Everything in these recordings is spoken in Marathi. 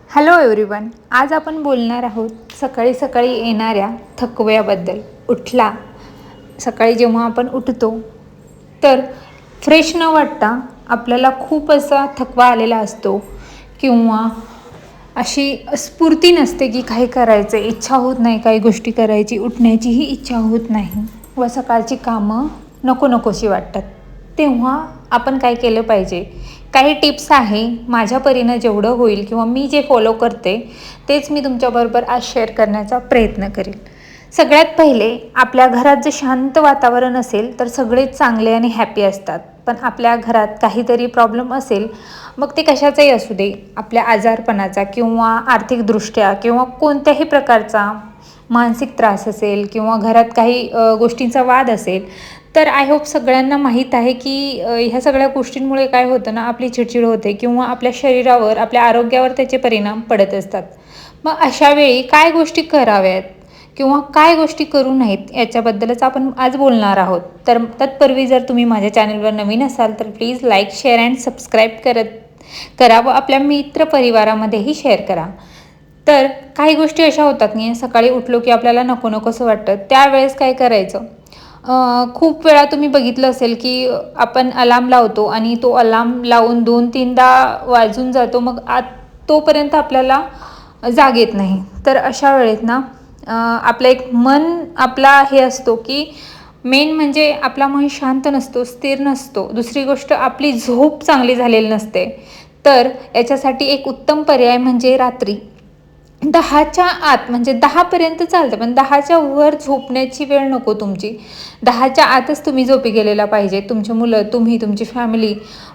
Hello everyone. आज आपण बोलणार आहोत सकाळी सकाळी येणाऱ्या थकव्याबद्दल. सकाळी जेव्हा आपण उठतो तर फ्रेश न वाटता आपल्याला खूप असा थकवा आलेला असतो किंवा अशी स्फूर्ती नसते की काही करायचं, इच्छा होत नाही काही गोष्टी करायची, उठण्याचीही इच्छा होत नाही व सकाळची कामं नको नकोशी वाटतात. तेव्हा आपण काय केलं पाहिजे, काही टिप्स आहे माझ्या परीनं जेवढं होईल किंवा मी जे फॉलो करते तेच मी तुमच्याबरोबर आज शेअर करण्याचा प्रयत्न करेल. सगळ्यात पहिले, आपल्या घरात जे शांत वातावरण असेल तर सगळेच चांगले आणि हॅपी असतात. पण आपल्या घरात काहीतरी प्रॉब्लेम असेल, मग ते कशाचाही असू दे, आपल्या आजारपणाचा किंवा आर्थिकदृष्ट्या किंवा कोणत्याही प्रकारचा मानसिक त्रास असेल किंवा घरात काही गोष्टींचा वाद असेल, तर आय होप सगळ्यांना माहीत आहे की ह्या सगळ्या गोष्टींमुळे काय होतं ना, आपली चिडचिड होते किंवा आपल्या शरीरावर, आपल्या आरोग्यावर त्याचे परिणाम पडत असतात. मग अशा वेळी काय गोष्टी कराव्यात किंवा काय गोष्टी करू नयेत याच्याबद्दलच आपण आज बोलणार आहोत. तर तत्पूर्वी जर तुम्ही माझ्या चॅनलवर नवीन असाल तर please like, share and subscribe करा व आपल्या मित्रपरिवारामध्येही शेअर करा. तर काही गोष्टी अशा होतात नाही, सकाळी उठलो की आपल्याला नको नकोसं वाटतं. त्यावेळेस काय करायचं, खूप वेळा तुम्ही बघितलं असेल की आपण अलार्म लावतो आणि तो अलार्म लावून 2-3दा वाजून जातो, मग तोपर्यंत आपल्याला जाग येत नाही. तर अशा वेळेत ना आपलं एक मन आपला हे असतो की मेन म्हणजे आपला मन शांत नसतो, स्थिर नसतो. दुसरी गोष्ट, आपली झोप चांगली झालेली नसते. तर याच्यासाठी एक उत्तम पर्याय म्हणजे रात्री 10च्या आत, म्हणजे 10पर्यंत चालतं पण 10च्या वर झोपण्याची वेळ नको तुमची. 10च्या आतच तुम्ही झोपी गेलेला पाहिजे, तुमची मुलं, तुम्ही, तुमची फॅमिली.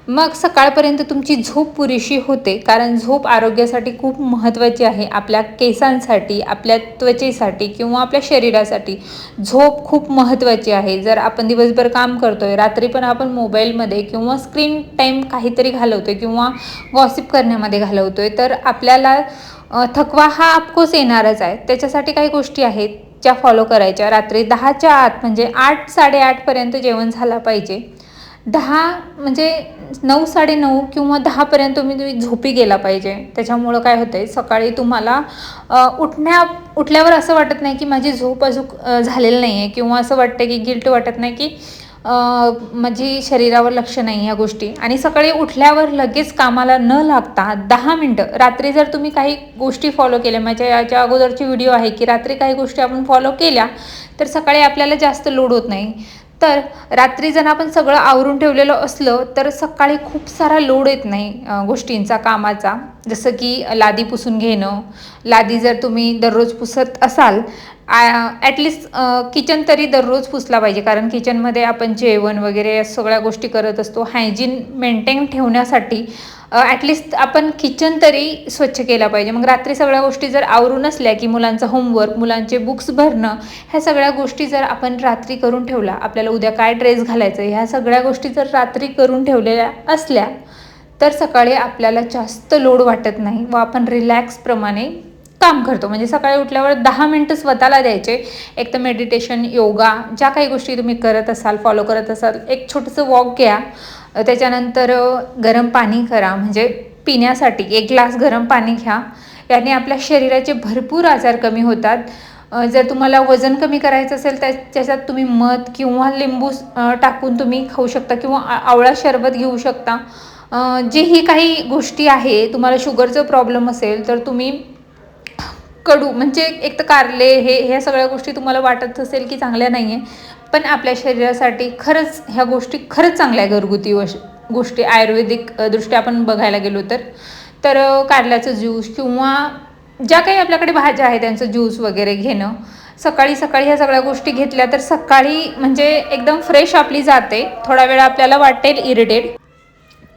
मग सकाळपर्यंत तुमची झोप पुरेशी होते, कारण झोप आरोग्यासाठी खूप महत्त्वाची आहे. आपल्या केसांसाठी, आपल्या त्वचेसाठी किंवा आपल्या शरीरासाठी झोप खूप महत्त्वाची आहे. जर आपण दिवसभर काम करतोय, रात्री पण आपण मोबाईलमध्ये किंवा स्क्रीन टाईम काहीतरी घालवतोय किंवा गॉसिप करण्यामध्ये घालवतोय, तर आपल्याला थकवा हा ऑफकोर्स येणारच आहे. त्याच्यासाठी काही गोष्टी आहेत ज्या फॉलो करायच्या. रात्री 10च्या आत म्हणजे 8-8:30पर्यंत जेवण झालं पाहिजे. 10 म्हणजे 9-9:30 किंवा 10पर्यंत तुम्ही झोपी गेला पाहिजे. त्याच्यामुळं काय होतं आहे, सकाळी तुम्हाला उठल्यावर असं वाटत नाही की माझी झोप अजून झालेली नाही आहे किंवा असं वाटतं की गिल्ट वाटत नाही की माझी शरीरावर लक्ष नाही ह्या गोष्टी. आणि सकाळी उठल्यावर लगेच कामाला न लागता 10 मिनटं रात्री जर तुम्ही काही गोष्टी फॉलो केल्या, माझ्या याच्या अगोदरची व्हिडिओ आहे की रात्री काही गोष्टी आपण फॉलो केल्या तर सकाळी आपल्याला जास्त लोड होत नाही. तर रात्री जर आपण सगळं आवरून ठेवलेलं असलं तर सकाळी खूप सारा लोड येत नाही गोष्टींचा, कामाचा. जसं की लादी पुसून घेणं. लादी जर तुम्ही दररोज पुसत असाल, ॲटलिस्ट किचन तरी दररोज पुसला पाहिजे, कारण किचनमध्ये आपण जेवण वगैरे सगळ्या गोष्टी करत असतो. हायजीन मेंटेन ठेवण्यासाठी ॲटलिस्ट आपण किचन तरी स्वच्छ केला पाहिजे. मग रात्री सगळ्या गोष्टी जर आवरून असल्या की मुलांचं होमवर्क, मुलांचे बुक्स भरणं, ह्या सगळ्या गोष्टी जर आपण रात्री करून ठेवला, आपल्याला उद्या काय ड्रेस घालायचं ह्या सगळ्या गोष्टी जर रात्री करून ठेवलेल्या असल्या तर सकाळी आपल्याला जास्त लोड वाटत नाही व आपण रिलॅक्सप्रमाणे काम करतो. म्हणजे सकाळी उठल्यावर 10 मिनटं स्वतःला द्यायचे. एक तर मेडिटेशन, योगा, ज्या काही गोष्टी तुम्ही करत असाल, फॉलो करत असाल, एक छोटंसं वॉक घ्या. त्याच्यानंतर गरम पाणी करा, म्हणजे पिण्यासाठी 1 ग्लास गरम पाणी घ्या. याने आपल्या शरीराचे भरपूर आजार कमी होतात. जर तुम्हाला वजन कमी करायचं असेल तर त्याच्यात तुम्ही मध किंवा लिंबू टाकून तुम्ही खाऊ शकता किंवा आवळा शरबत घेऊ शकता. जेही काही गोष्टी आहे, तुम्हाला शुगरचं प्रॉब्लेम असेल तर तुम्ही कडू, म्हणजे एक तर कारले, ह्या सगळ्या गोष्टी तुम्हाला वाटत असेल की चांगल्या नाही आहे, पण आपल्या शरीरासाठी खरंच ह्या गोष्टी खरंच चांगल्या आहे. घरगुती गोष्टी आयुर्वेदिक दृष्ट्या आपण बघायला गेलो तर कारल्याचं ज्यूस किंवा ज्या काही आपल्याकडे भाज्या आहेत त्यांचं ज्यूस वगैरे घेणं. सकाळी सकाळी ह्या सगळ्या गोष्टी घेतल्या तर सकाळी म्हणजे एकदम फ्रेश आपली जाते. थोडा वेळ आपल्याला वाटेल इरिटेट,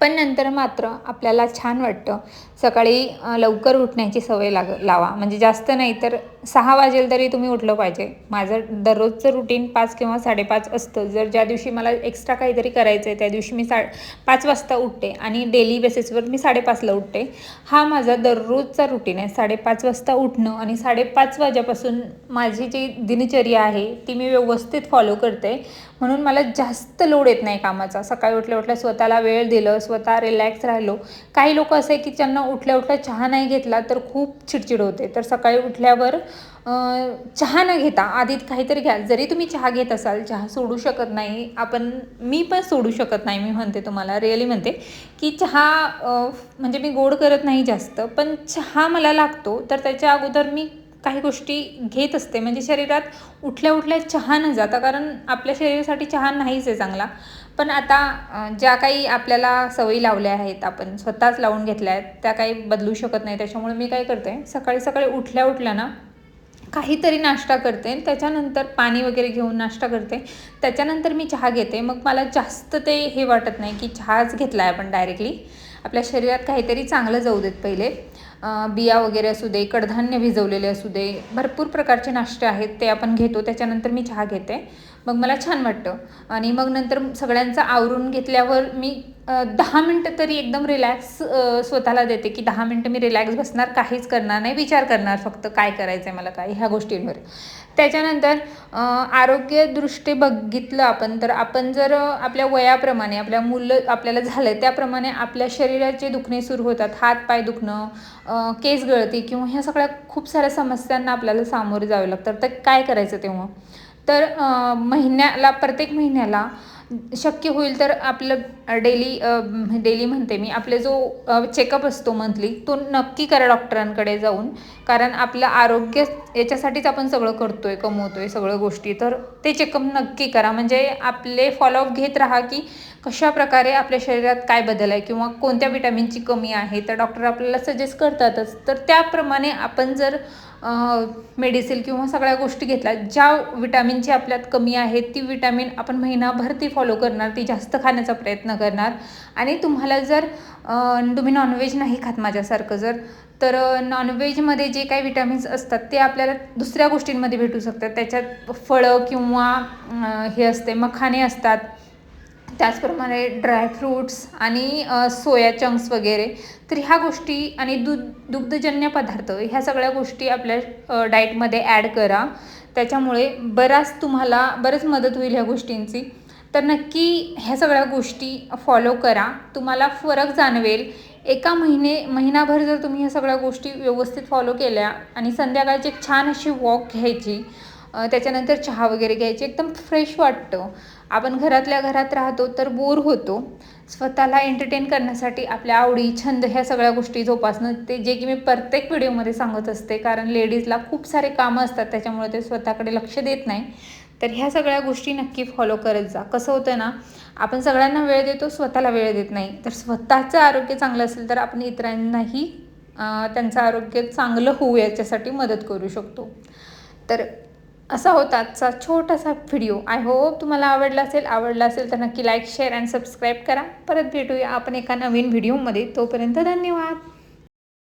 पण नंतर मात्र आपल्याला छान वाटतं. सकाळी लवकर उठण्याची सवय लावा, म्हणजे जास्त नाही तर 6 वाजेल तरी तुम्ही उठलं पाहिजे. माझं दररोजचं रुटीन 5 किंवा 5:30 असतं. जर ज्या दिवशी मला एक्स्ट्रा काहीतरी करायचं आहे त्या दिवशी मी 5 वाजता उठते आणि डेली बेसिसवर मी 5:30ला उठते. हा माझा दररोजचा रुटीन आहे, 5:30 वाजता उठणं. आणि 5:30 वाजेपासून माझी जी दिनचर्या आहे ती मी व्यवस्थित फॉलो करते, म्हणून मला जास्त लोड येत नाही कामाचा. सकाळी उठल्या उठल्या स्वतःला वेळ दिलं, स्वतः रिलॅक्स राहिलो. काही लोक असं आहे की ज्यांना उठल्या उठल्या चहा नाही घेतला तर खूप चिडचिड होते. तर सकाळी उठल्यावर चहा न घेता आधीच काहीतरी घ्या. जरी तुम्ही चहा घेत असाल, चहा सोडू शकत नाही मी पण सोडू शकत नाही. मी म्हणते तुम्हाला, रिअली म्हणते की चहा म्हणजे मी गोड करत नाही जास्त, पण चहा मला लागतो. तर त्याच्या अगोदर मी काही गोष्टी घेत असते, म्हणजे शरीरात उठल्या उठल्या चहा न जाता, कारण आपल्या शरीरासाठी चहा नाहीच आहे चांगला. पण आता ज्या काही आपल्याला सवयी लावल्या आहेत, आपण स्वतःच लावून घेतल्या आहेत, त्या काही बदलू शकत नाही. त्याच्यामुळे मी काय करते, सकाळी सकाळी उठल्या उठल्या ना काहीतरी नाश्ता करते, त्याच्यानंतर पाणी वगैरे घेऊन नाश्ता करते, त्याच्यानंतर मी चहा घेते. मग मला जास्त ते हे वाटत नाही की चहाच घेतला आहे आपण डायरेक्टली. आपल्या शरीरात काहीतरी चांगलं जाऊ देत पहिले. बिया वगैरे असू दे, कडधान्य भिजवलेले असू दे, भरपूर प्रकारचे नाश्ते आहेत ते आपण घेतो. त्याच्यानंतर मी चहा घेते, मग मला छान वाटतं. आणि मग नंतर सगळ्यांचं आवरून घेतल्यावर मी 10 मिनटं तरी एकदम रिलॅक्स स्वतःला देते, की 10 मिनटं मी रिलॅक्स बसणार, काहीच करणार नाही, विचार करणार फक्त काय करायचं आहे मला, काय ह्या गोष्टींवर. त्याच्यानंतर आरोग्यदृष्टी बघितलं आपण तर आपण जर आपल्या वयाप्रमाणे, आपल्या मुलं आपल्याला झालं त्याप्रमाणे आपल्या शरीराचे दुखणे सुरू होतात. हात पाय दुखणं, केस गळती किंवा ह्या सगळ्या खूप साऱ्या समस्यांना आपल्याला सामोरे जावे लागतात. तर काय करायचं तेव्हा? तर प्रत्येक महिन्याला शक्य होईल तर आपलं डेली म्हणते मी, आपले जो चेकअप असतो मंथली, तो नक्की करा डॉक्टरांकडे जाऊन. कारण आपलं आरोग्य याच्यासाठीच आपण सगळं करतोय, कमवतोय सगळं गोष्टी. तर ते चेकअप नक्की करा, म्हणजे आपले फॉलोअप घेत राहा की कशा प्रकारे आपल्या शरीरात काय बदल आहे किंवा कोणत्या विटॅमिनची कमी आहे. तर डॉक्टर आपल्याला सजेस्ट करतातच. तर त्याप्रमाणे आपण जर मेडिसिन किंवा सगळ्या गोष्टी घेतल्या, ज्या विटॅमिनची आपल्यात कमी आहे ती विटॅमिन आपण महिनाभर ती फॉलो करणार, ती जास्त खाण्याचा प्रयत्न करणार. आणि तुम्हाला जर तुम्ही नॉनव्हेज नाही खात माझ्यासारखं तर नॉनव्हेजमध्ये जे काही विटॅमिन्स असतात ते आपल्याला दुसऱ्या गोष्टींमध्ये भेटू शकतात. त्याच्यात फळं किंवा हे असते, मखाने असतात, त्याचप्रमाणे ड्रायफ्रूट्स आणि सोया चंक्स वगैरे. तर ह्या गोष्टी आणि दुग्धजन्य पदार्थ ह्या सगळ्या गोष्टी आपल्या डाएटमध्ये ॲड करा. त्याच्यामुळे तुम्हाला बरंच मदत होईल ह्या गोष्टींची. तर नक्की ह्या सगळ्या गोष्टी फॉलो करा, तुम्हाला फरक जाणवेल. महिनाभर जर तुम्ही ह्या सगळ्या गोष्टी व्यवस्थित फॉलो केल्या आणि संध्याकाळची एक छान अशी वॉक घ्यायची, त्याच्यानंतर चहा वगैरे घ्यायची, एकदम फ्रेश वाटतं. आपण घरातल्या घरात राहतो तर बोर होतो. स्वतःला एंटरटेन करण्यासाठी आपल्या आवडी छंद ह्या सगळ्या गोष्टी जोपासणं, ते जे की मी प्रत्येक व्हिडिओमध्ये सांगत असते, कारण लेडीजला खूप सारे कामं असतात, त्याच्यामुळे ते स्वतःकडे लक्ष देत नाही. तर ह्या सगळ्या गोष्टी नक्की फॉलो करत जा. कसं होतं ना, आपण सगळ्यांना वेळ देतो, स्वतःला वेळ देत नाही. तर स्वतःचं आरोग्य चांगलं असेल तर आपण इतरांनाही त्यांचं आरोग्य चांगलं होऊ याच्यासाठी मदत करू शकतो. तर असा होता आजचा छोटासा व्हिडिओ. आय होप तुम्हाला आवडला असेल तर नक्की लाईक, शेअर अँड सबस्क्राईब करा. परत भेटूया आपण एका नवीन व्हिडिओमध्ये. तोपर्यंत धन्यवाद.